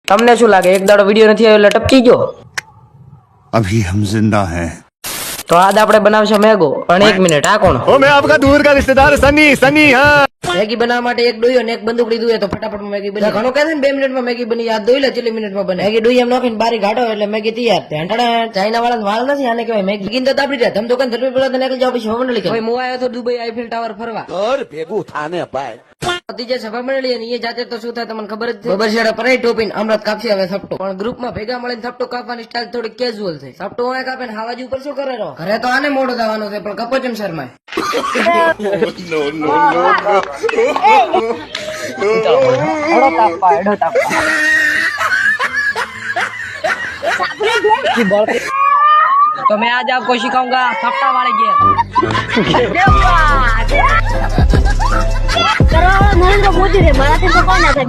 તમને શું લાગે એક દાડો વિડિયો નથી આવ્યો એટલે ટપકી ગયો? अभी हम जिंदा हैं। તો આજ આપણે બનાવશે મેગો. પણ 1 મિનિટ, આ કોણ? ओ मैं आपका दूर का रिश्तेदार सनी सनी हाँ મેગી બનાવવા માટે એક ડોયો ને એક બંદૂકડી દુએ તો ફટાફટ મેગી બની. ઘણો કહે છે ને 2 મિનિટમાં મેગી બની. આ દોઈ લે કેટલી મિનિટમાં બને. મેગી ડોઈ એમ નાખીને બારી ઘાટો એટલે મેગી તૈયાર. ટેન્ટડા ચાઇના વાળા વાળ નથી, આને કહેવાય મેગી. ગીન તો દાબડી જાય. તમે દુકાન ધરવી પડે તો નીકળી જાવ પછી હોમન લઈ. ભાઈ હું આવ્યો તો દુબઈ આઈફેલ ટાવર ફરવા. ઘર ભેગું થાને ભાઈ. ત્રીજે સભા મળેલી અને એ જાતે તો શું થાય તમને ખબર જ છે. બબર શેડા પરાઈ ટોપીને અમૃત કાપશે હવે થપટો. પણ ગ્રુપમાં ભેગા મળીને થપટો કાપવાની સ્ટાઇલ થોડી કેઝ્યુઅલ છે. થપટો હોય કાપે ને હાવાજી ઉપર શું કરે રહો. ઘરે તો આને મોડો દાવાનો છે પણ કપો ચમ શર્માય. तो मैं आज आपको सिखाऊंगा थप्पा वाले गेम. नरेंद्र मोदी रे मराठी तो कोण आहे